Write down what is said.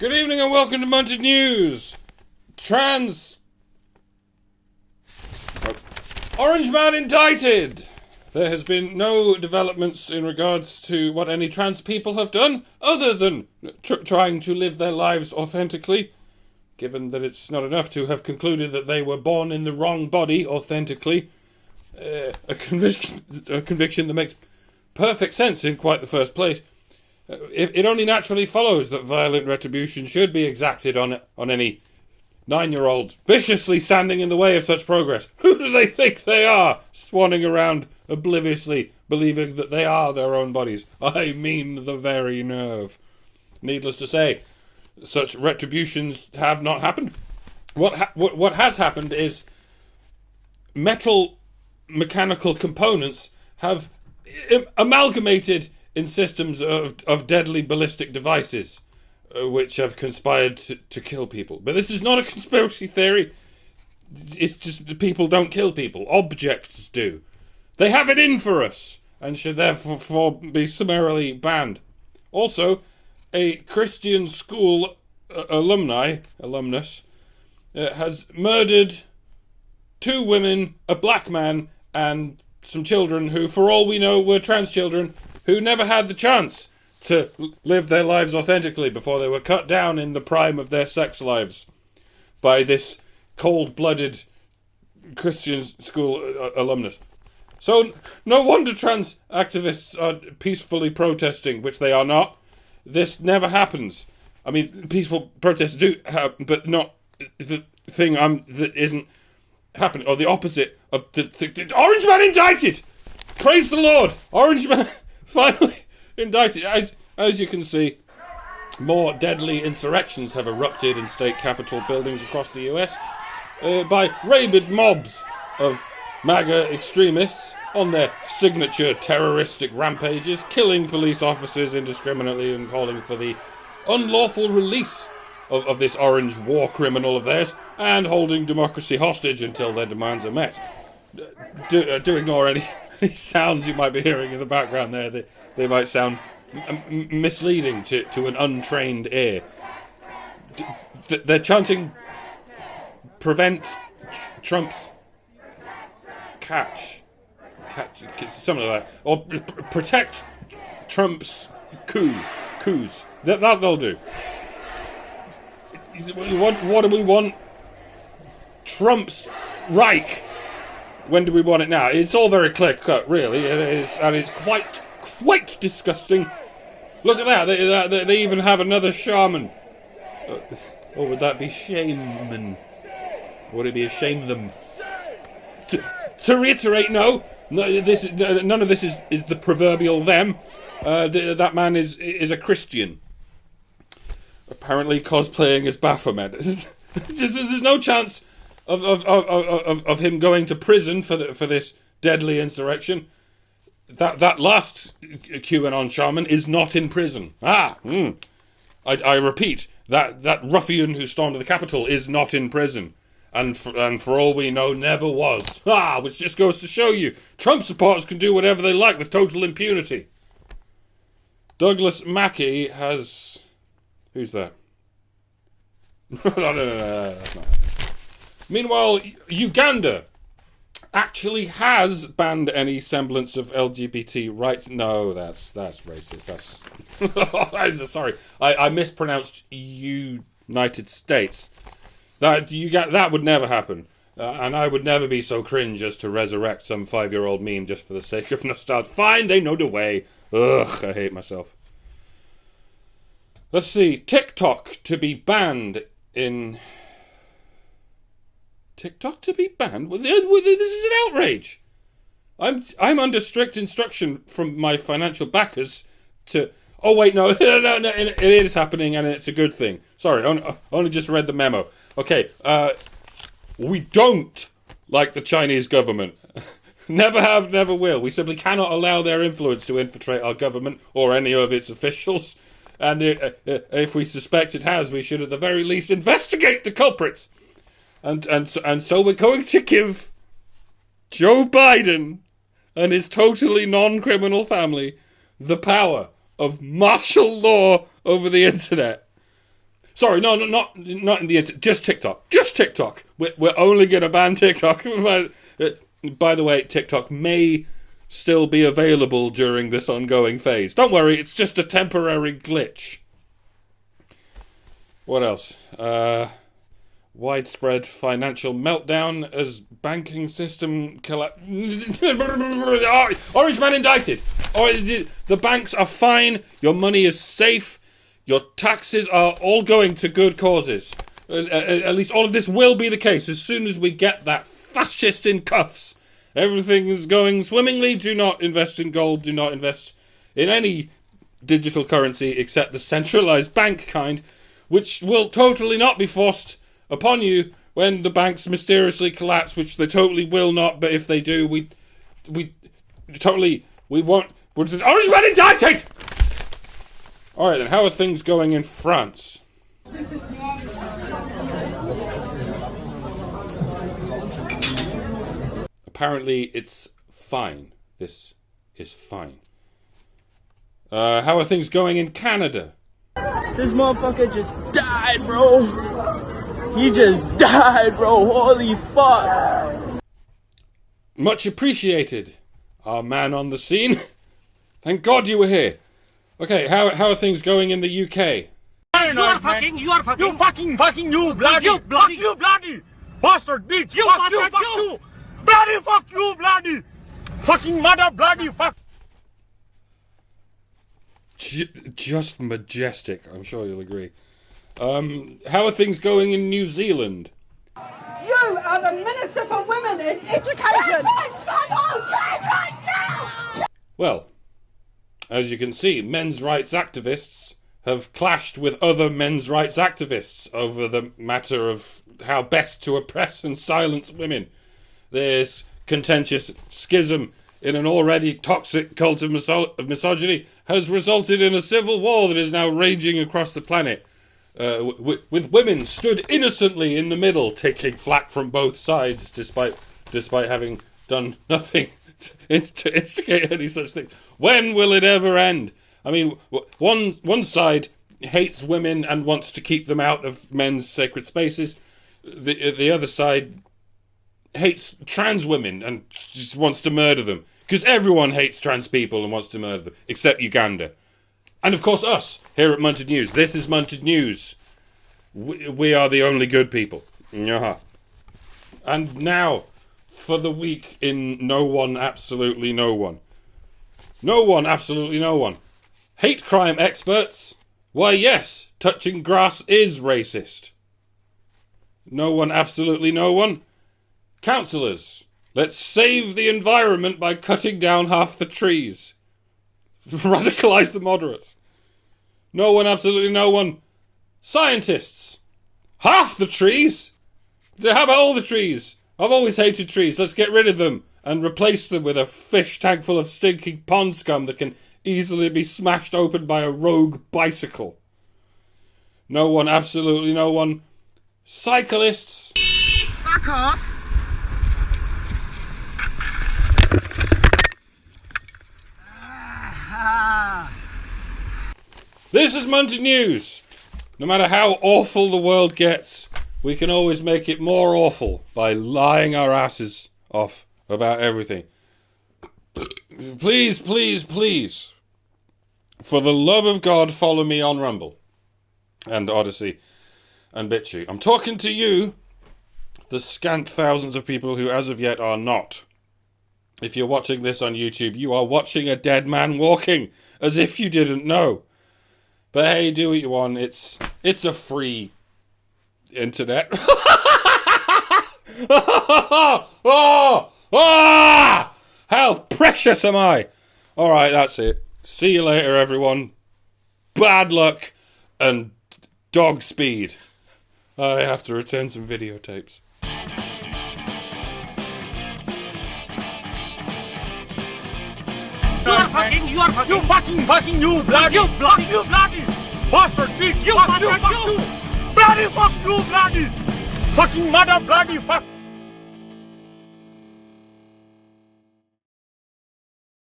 Good evening and welcome to Munted News. Orange Man indicted. There has been no developments in regards to what any trans people have done, other than trying to live their lives authentically, given that it's not enough to have concluded that they were born in the wrong body authentically. A conviction that makes perfect sense in quite the first place. It only naturally follows that violent retribution should be exacted on any 9-year-olds viciously standing in the way of such progress. Who do they think they are, swanning around obliviously, believing that they are their own bodies? I mean the very nerve. Needless to say, such retributions have not happened. What has happened is metal mechanical components have amalgamated in systems of deadly ballistic devices, which have conspired to kill people. But this is not a conspiracy theory. It's just that people don't kill people. Objects do. They have it in for us, and should therefore be summarily banned. Also, a Christian school alumnus has murdered 2 women, a black man, and some children who, for all we know, were trans children who never had the chance to live their lives authentically before they were cut down in the prime of their sex lives by this cold-blooded Christian school alumnus. So, no wonder trans activists are peacefully protesting, which they are not. This never happens. I mean, peaceful protests do happen, but not the thing that isn't happening, or the opposite of the Orange Man indicted! Praise the Lord! Orange Man finally indicted. As you can see, more deadly insurrections have erupted in state capitol buildings across the US by rabid mobs of MAGA extremists on their signature terroristic rampages, killing police officers indiscriminately and calling for the unlawful release of this orange war criminal of theirs, and holding democracy hostage until their demands are met. Do ignore any sounds you might be hearing in the background there. They might sound misleading to an untrained ear. They're chanting, "Prevent Trump's catch, something like that, or protect Trump's coups." That they'll do. What do we want? Trump's Reich. When do we want it now? It's all very clear-cut, really. It is, and it's quite disgusting. Look at that. They even have another shaman. Or would that be shaman? Would it be a shame them? To reiterate, no. None of this is the proverbial them. That man is a Christian. Apparently cosplaying as Baphomet. There's no chance of him going to prison for this deadly insurrection. That last QAnon shaman is not in prison. I repeat, that ruffian who stormed the Capitol is not in prison, and for all we know, never was. Which just goes to show you, Trump supporters can do whatever they like with total impunity. Douglas Mackey has... Who's that? No, that's not. Meanwhile, Uganda actually has banned any semblance of LGBT rights. No, that's racist. That's sorry, I mispronounced United States. That would never happen, and I would never be so cringe as to resurrect some 5-year-old meme just for the sake of nostalgia. Fine, they know the way. Ugh, I hate myself. Let's see. TikTok to be banned in... TikTok to be banned? Well, this is an outrage. I'm under strict instruction from my financial backers to... Oh, wait, no, it is happening and it's a good thing. Sorry, only just read the memo. Okay, we don't like the Chinese government. Never have, never will. We simply cannot allow their influence to infiltrate our government or any of its officials. And if we suspect it has, we should at the very least investigate the culprits. And so we're going to give Joe Biden and his totally non-criminal family the power of martial law over the internet. Sorry, no, not in the internet. Just TikTok. Just TikTok. We're only going to ban TikTok. By the way, TikTok may still be available during this ongoing phase. Don't worry, it's just a temporary glitch. What else? Widespread financial meltdown as banking system collapse. Orange man indicted. The banks are fine. Your money is safe. Your taxes are all going to good causes. At least all of this will be the case as soon as we get that fascist in cuffs. Everything is going swimmingly. Do not invest in gold. Do not invest in any digital currency except the centralized bank kind, which will totally not be forced upon you when the banks mysteriously collapse, which they totally will not. But if they do, we won't. Orange man indicted! Alright then, how are things going in France? Apparently it's fine. This is fine. How are things going in Canada? This motherfucker just died, bro. He just died, bro. Holy fuck. Much appreciated, our man on the scene. Thank God you were here. Okay, how are things going in the UK? You are fucking, you fucking, you bloody, fuck you bloody, bastard bitch, you fuck you, bloody fuck you bloody, fucking mother bloody fuck. Just majestic, I'm sure you'll agree. How are things going in New Zealand? You are the Minister for Women in Education! Trans rights now! Well, as you can see, men's rights activists have clashed with other men's rights activists over the matter of how best to oppress and silence women. This contentious schism in an already toxic cult of misogyny has resulted in a civil war that is now raging across the planet, with women stood innocently in the middle, taking flak from both sides, despite having done nothing to instigate any such thing. When will it ever end? I mean, one side hates women and wants to keep them out of men's sacred spaces. The other side hates trans women and just wants to murder them. Because everyone hates trans people and wants to murder them, except Uganda. And of course us, here at Munted News. This is Munted News. We are the only good people. And now, for the week in No One, Absolutely No One. No one, absolutely no one. Hate crime experts? Why yes, touching grass is racist. No one, absolutely no one. Councillors, let's save the environment by cutting down half the trees. Radicalise the moderates. No one, absolutely no one. Scientists, half the trees? How about all the trees? I've always hated trees. Let's get rid of them and replace them with a fish tank full of stinking pond scum that can easily be smashed open by a rogue bicycle. No one, absolutely no one. Cyclists. Fuck off. This is Munted News. No matter how awful the world gets, we can always make it more awful by lying our asses off about everything. Please, please, please, for the love of God, follow me on Rumble and Odyssey and BitChute. I'm talking to you, the scant thousands of people who as of yet are not. If you're watching this on YouTube, you are watching a dead man walking, as if you didn't know. But hey, do what you want. It's a free internet. How precious am I? Alright, that's it. See you later, everyone. Bad luck and dog speed. I have to return some videotapes. You fucking, you bloody, bastard bitch, you fuck you, bloody fuck you, bloody, fucking mother bloody fuck.